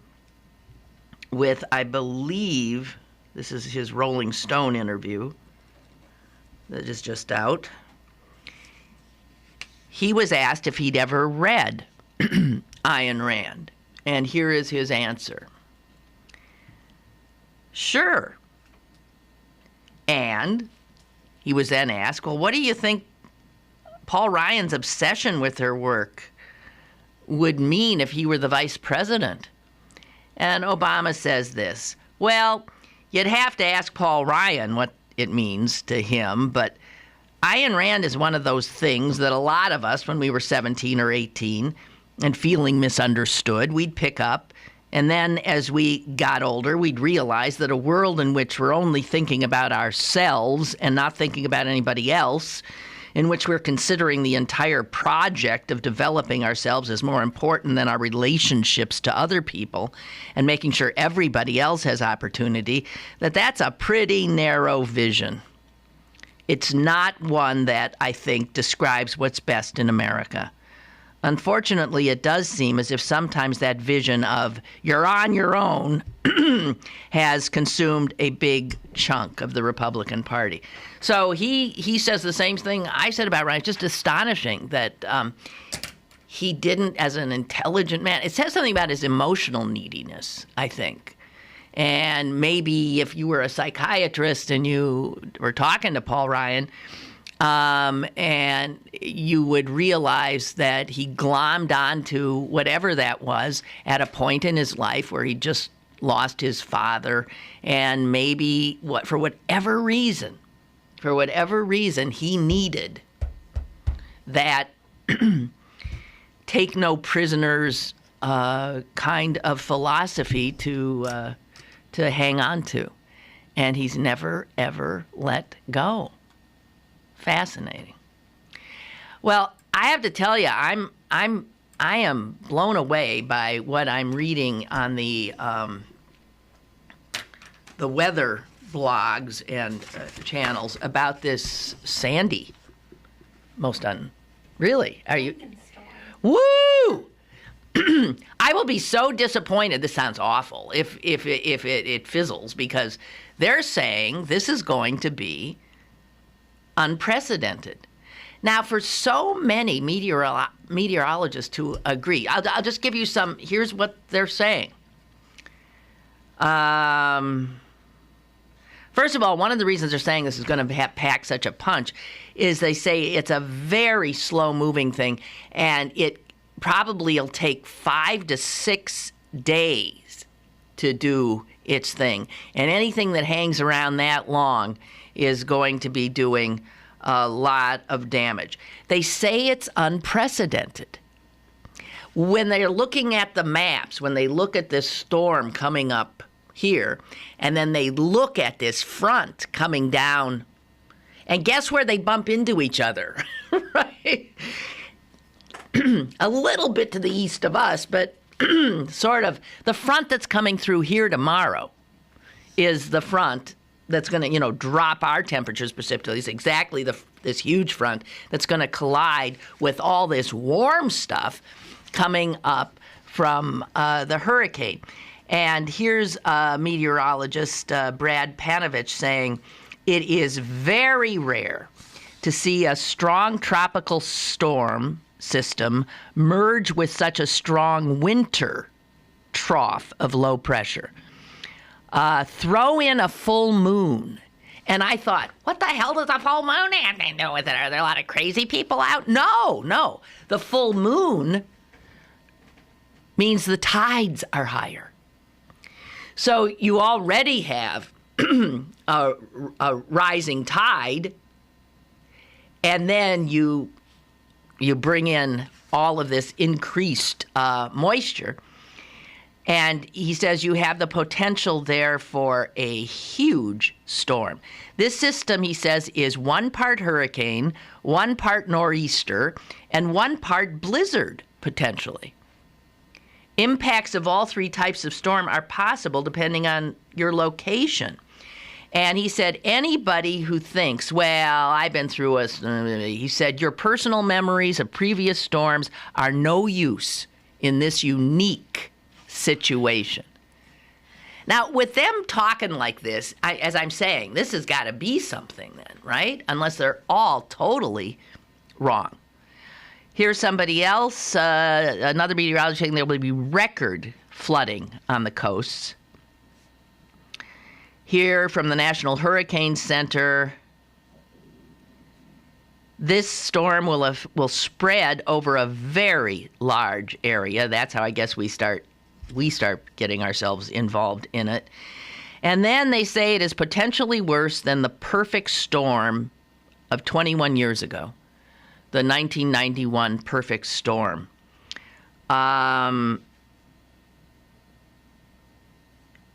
with, I believe, this is his Rolling Stone interview that is just out, he was asked if he'd ever read Ayn Rand. And here is his answer. Sure. And he was then asked, well, what do you think Paul Ryan's obsession with her work would mean if he were the vice president. And Obama says this, well, you'd have to ask Paul Ryan what it means to him, but Ayn Rand is one of those things that a lot of us, when we were 17 or 18 and feeling misunderstood, we'd pick up. And then as we got older, we'd realize that a world in which we're only thinking about ourselves and not thinking about anybody else, in which we're considering the entire project of developing ourselves as more important than our relationships to other people and making sure everybody else has opportunity, that's a pretty narrow vision. It's not one that I think describes what's best in America. Unfortunately, it does seem as if sometimes that vision of you're on your own has consumed a big chunk of the Republican Party. So he says the same thing I said about Ryan. It's just astonishing that he didn't, as an intelligent man, it says something about his emotional neediness, I think. And maybe if you were a psychiatrist and you were talking to Paul Ryan, and you would realize that he glommed onto whatever that was at a point in his life where he just lost his father, and maybe for whatever reason, he needed that take no prisoners kind of philosophy to hang on to, and he's never ever let go. Fascinating. Well, I have to tell you, I am blown away by what I'm reading on the weather blogs and channels about this Sandy. Really? Are you? Woo! I will be so disappointed. This sounds awful if it fizzles, because they're saying this is going to be unprecedented. Now, for so many meteorologists to agree, I'll just give you some. Here's what they're saying. First of all, one of the reasons they're saying this is going to pack such a punch is they say it's a very slow-moving thing, and it probably will take 5 to 6 days to do its thing. And anything that hangs around that long is going to be doing a lot of damage. They say it's unprecedented. When they're looking at the maps, when they look at this storm coming up here, and then they look at this front coming down, and guess where they bump into each other, right? A little bit to the east of us, but sort of the front that's coming through here tomorrow is the front that's going to, drop our temperatures precipitously. It's exactly this huge front that's going to collide with all this warm stuff coming up from the hurricane. And here's meteorologist Brad Panovich saying, it is very rare to see a strong tropical storm system merge with such a strong winter trough of low pressure. Throw in a full moon. And I thought, what the hell does a full moon have to do with it? Are there a lot of crazy people out? No. The full moon means the tides are higher. So you already have a rising tide, and then you bring in all of this increased moisture. And he says you have the potential there for a huge storm. This system, he says, is 1 part hurricane, 1 part nor'easter, and 1 part blizzard, potentially. Impacts of all 3 types of storm are possible depending on your location. And he said, anybody who thinks, well, I've been through he said, your personal memories of previous storms are no use in this unique situation. Now, with them talking like this, as I'm saying, this has got to be something then, right? Unless they're all totally wrong. Here's somebody else, another meteorologist saying there will be record flooding on the coasts. Here from the National Hurricane Center, This storm will spread over a very large area. That's how I guess we start getting ourselves involved in it. And then they say it is potentially worse than the perfect storm of 21 years ago, the 1991 perfect storm.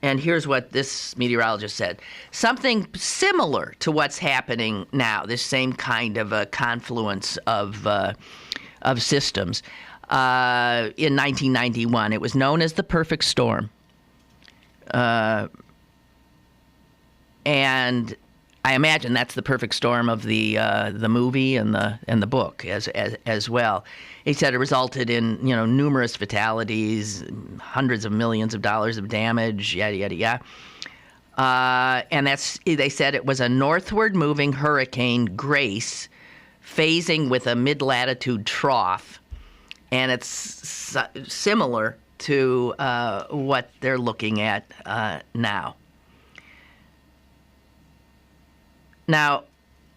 And here's what this meteorologist said. Something similar to what's happening now, this same kind of a confluence of systems. In 1991, it was known as the perfect storm. And I imagine that's the perfect storm of the movie and the book as well. He said it resulted in numerous fatalities, hundreds of millions of dollars of damage, yada yada yada. And they said it was a northward moving hurricane Grace, phasing with a mid-latitude trough, and it's similar to what they're looking at now. Now,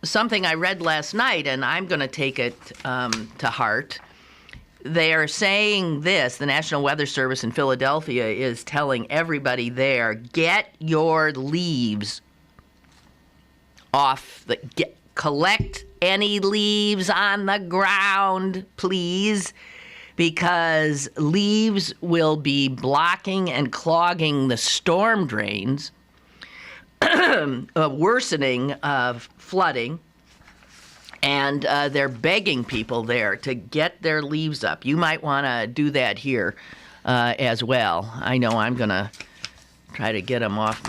something I read last night, and I'm going to take it to heart. They are saying this, the National Weather Service in Philadelphia is telling everybody there, get your leaves off, collect any leaves on the ground, please, because leaves will be blocking and clogging the storm drains, worsening of flooding, and they're begging people there to get their leaves up. You might want to do that here as well. I know I'm going to try to get them off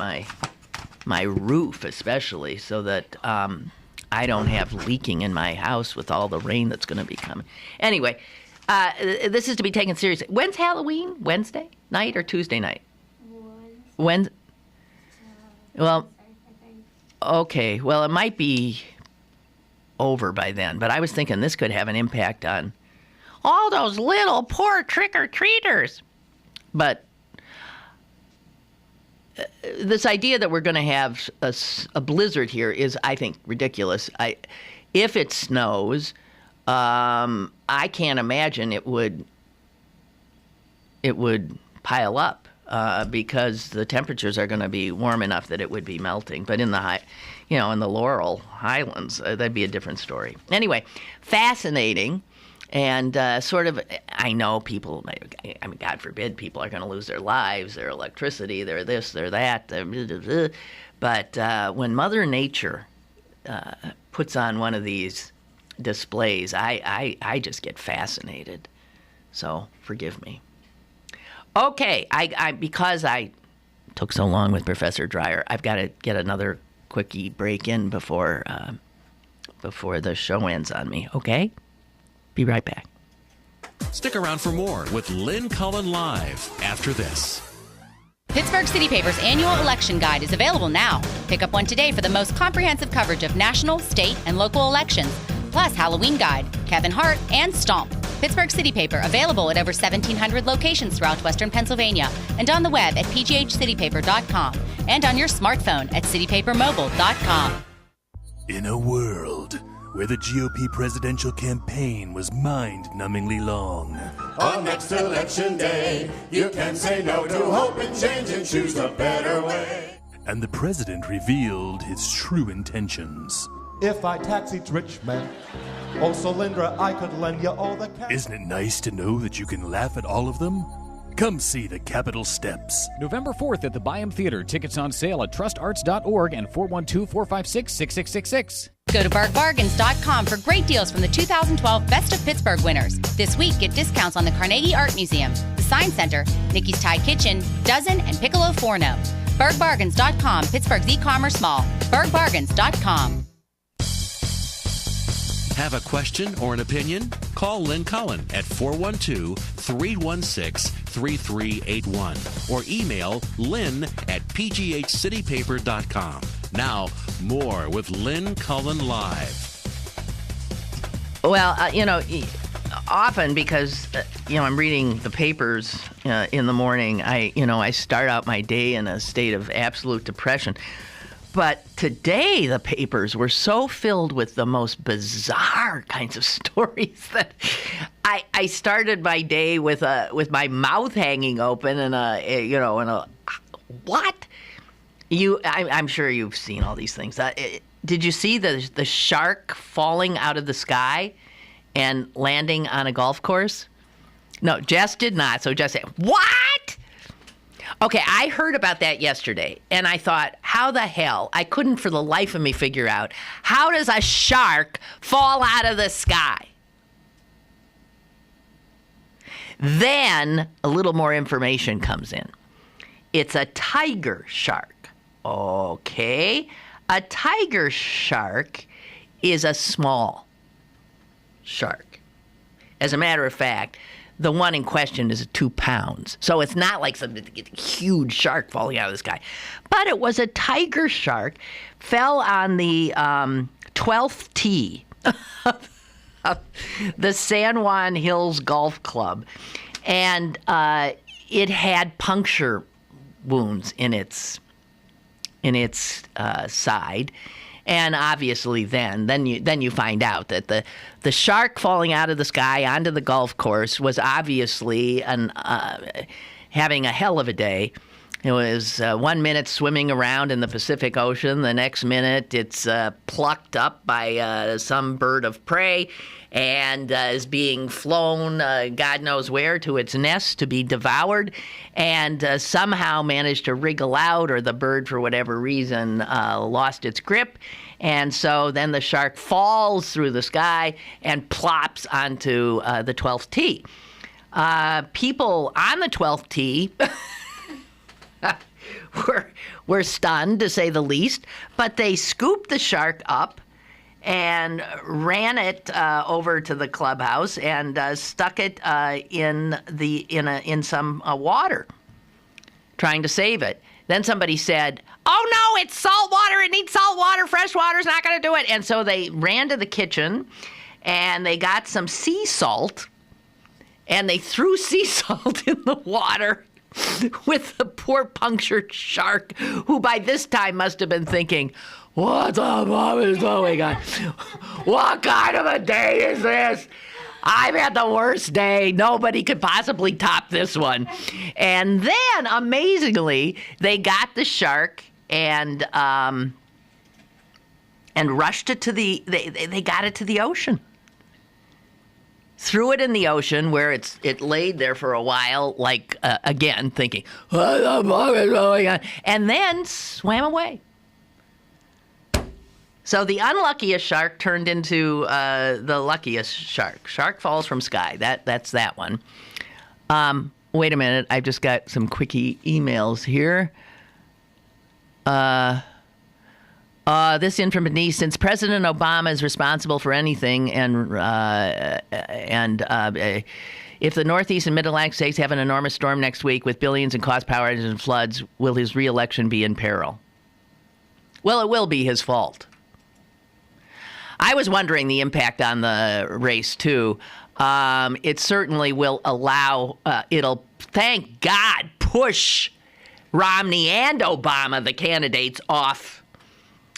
my roof, especially, so that I don't have leaking in my house with all the rain that's going to be coming. Anyway, this is to be taken seriously. When's Halloween? Wednesday night or Tuesday night? Wednesday. Well, okay. Well, it might be over by then, but I was thinking this could have an impact on all those little poor trick-or-treaters. But this idea that we're going to have a blizzard here is, I think, ridiculous. If it snows, I can't imagine it would pile up. Because the temperatures are going to be warm enough that it would be melting. But in the in the Laurel Highlands, that'd be a different story. Anyway, fascinating, and sort of, I know people, I mean, God forbid, people are going to lose their lives, their electricity, their this, their that. But when Mother Nature puts on one of these displays, I just get fascinated. So forgive me. Okay, because I took so long with Professor Dreier, I've got to get another quickie break in before the show ends on me. Okay? Be right back. Stick around for more with Lynn Cullen live after this. Pittsburgh City Paper's annual election guide is available now. Pick up one today for the most comprehensive coverage of national, state, and local elections, plus Halloween guide, Kevin Hart, and Stomp. Pittsburgh City Paper, available at over 1,700 locations throughout Western Pennsylvania, and on the web at pghcitypaper.com, and on your smartphone at citypapermobile.com. In a world where the GOP presidential campaign was mind-numbingly long, on next election day, you can say no to hope and change and choose a better way. And the president revealed his true intentions. If I tax each rich man, oh Solyndra, I could lend you all the cash. Isn't it nice to know that you can laugh at all of them? Come see the Capitol Steps. November 4th at the Byham Theater. Tickets on sale at trustarts.org and 412-456-6666. Go to bergbargains.com for great deals from the 2012 Best of Pittsburgh winners. This week, get discounts on the Carnegie Art Museum, the Science Center, Nikki's Thai Kitchen, Dozen, and Piccolo Forno. Bergbargains.com, Pittsburgh's e-commerce mall. Bergbargains.com. Have a question or an opinion? Call Lynn Cullen at 412-316-3381 or email lynn at pghcitypaper.com. Now, more with Lynn Cullen Live. Well, often because, I'm reading the papers in the morning, I start out my day in a state of absolute depression. But today the papers were so filled with the most bizarre kinds of stories that I started my day with my mouth hanging open and what? I'm sure you've seen all these things. Did you see the shark falling out of the sky and landing on a golf course? No, Jess did not. So Jess said, "What?" Okay, I heard about that yesterday, and I thought, how the hell? I couldn't for the life of me figure out, how does a shark fall out of the sky? Then a little more information comes in. It's a tiger shark. Okay, a tiger shark is a small shark. As a matter of fact, the one in question is 2 pounds. So it's not like some huge shark falling out of the sky. But it was a tiger shark, fell on the 12th tee of the San Juan Hills Golf Club. And it had puncture wounds in its side. And obviously then you find out that the shark falling out of the sky onto the golf course was obviously having a hell of a day. It was 1 minute swimming around in the Pacific Ocean. The next minute it's plucked up by some bird of prey and is being flown God knows where to its nest to be devoured, and somehow managed to wriggle out, or the bird, for whatever reason, lost its grip. And so then the shark falls through the sky and plops onto the 12th tee. People on the 12th tee were stunned, to say the least, but they scooped the shark up and ran it over to the clubhouse and stuck it in some water, trying to save it. Then somebody said, "Oh no, it's salt water. It needs salt water. Fresh water's not going to do it." And so they ran to the kitchen and they got some sea salt and they threw sea salt in the water with the poor punctured shark, who by this time must have been thinking, "What the fuck is going on? What kind of a day is this? I've had the worst day. Nobody could possibly top this one." And then, amazingly, they got the shark and rushed it to they got it to the ocean. Threw it in the ocean, where it laid there for a while, like, again, thinking, "What the fuck is going on?" And then swam away. So the unluckiest shark turned into the luckiest shark. Shark falls from sky. That's that one. Wait a minute. I've just got some quickie emails here. This in from Denise: since President Obama is responsible for anything, and if the Northeast and Mid-Atlantic states have an enormous storm next week with billions in cost, power outages, and floods, will his re-election be in peril? Well, it will be his fault. I was wondering the impact on the race, too. It certainly will allow, it'll, thank God, push Romney and Obama, the candidates, off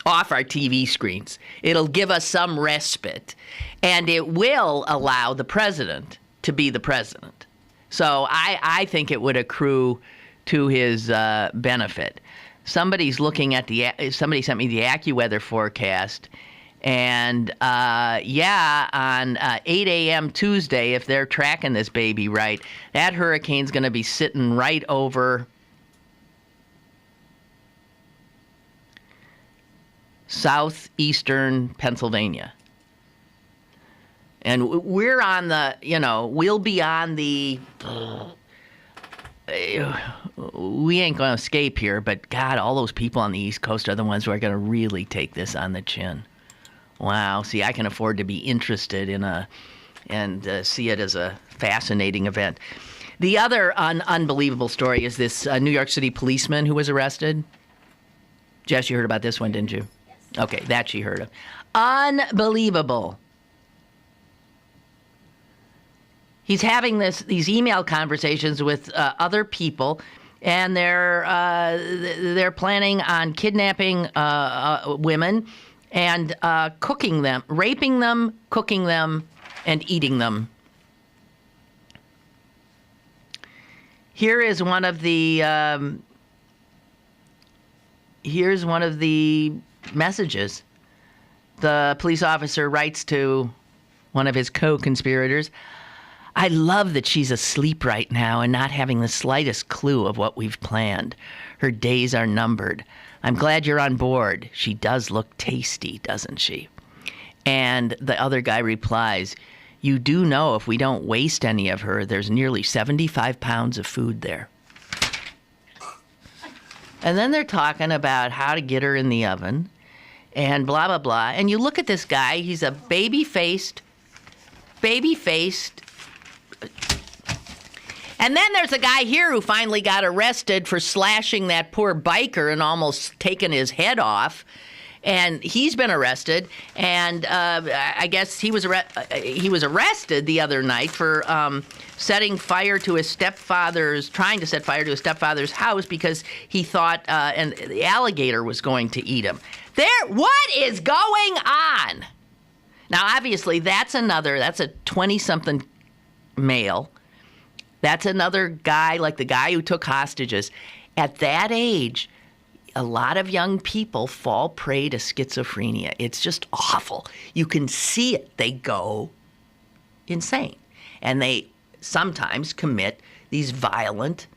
our TV screens. It'll give us some respite, and it will allow the president to be the president. So I think it would accrue to his benefit. Somebody sent me the AccuWeather forecast, and on 8 a.m. Tuesday, if they're tracking this baby right, that hurricane's going to be sitting right over southeastern Pennsylvania. And we're on we'll be on the, we ain't going to escape here, but God, all those people on the East Coast are the ones who are going to really take this on the chin. Wow. See, I can afford to be interested in and see it as a fascinating event. The other unbelievable story is this New York City policeman who was arrested. Jess, you heard about this one, didn't you? Okay, that she heard of. Unbelievable. He's having these email conversations with other people and they're planning on kidnapping women and cooking them, raping them, cooking them, and eating them. Here is one of the messages. The police officer writes to one of his co-conspirators, "I love that she's asleep right now and not having the slightest clue of what we've planned. Her days are numbered. I'm glad you're on board. She does look tasty, doesn't she?" And the other guy replies, "You do know if we don't waste any of her, there's nearly 75 pounds of food there." And then they're talking about how to get her in the oven and blah, blah, blah. And you look at this guy, he's a baby-faced. And then there's a guy here who finally got arrested for slashing that poor biker and almost taking his head off. And he's been arrested, and I guess he was arrested the other night for trying to set fire to his stepfather's house because he thought and the alligator was going to eat him. What is going on? Now, obviously, that's a 20-something male. That's another guy like the guy who took hostages. At that age, a lot of young people fall prey to schizophrenia. It's just awful. You can see it. They go insane. And they sometimes commit these violent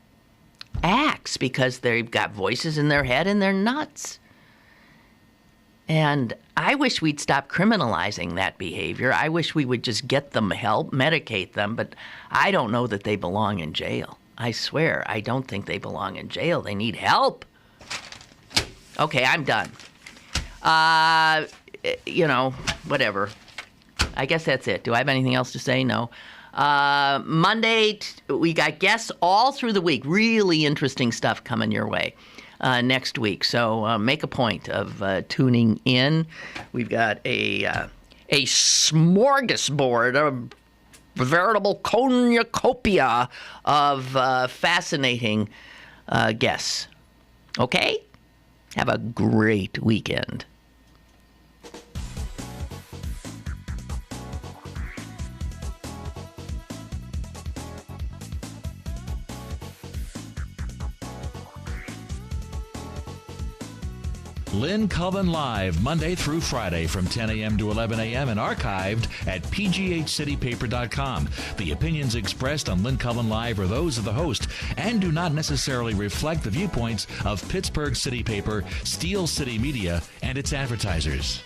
acts because they've got voices in their head and they're nuts. And I wish we'd stop criminalizing that behavior. I wish we would just get them help, medicate them, but I don't know that they belong in jail. I swear, I don't think they belong in jail. They need help. Okay, I'm done. Whatever. I guess that's it. Do I have anything else to say? No. Monday, we got guests all through the week. Really interesting stuff coming your way next week. So make a point of tuning in. We've got a smorgasbord, a veritable cornucopia of fascinating guests. Okay? Have a great weekend. Lynn Cullen Live, Monday through Friday from 10 a.m. to 11 a.m. and archived at pghcitypaper.com. The opinions expressed on Lynn Cullen Live are those of the host and do not necessarily reflect the viewpoints of Pittsburgh City Paper, Steel City Media, and its advertisers.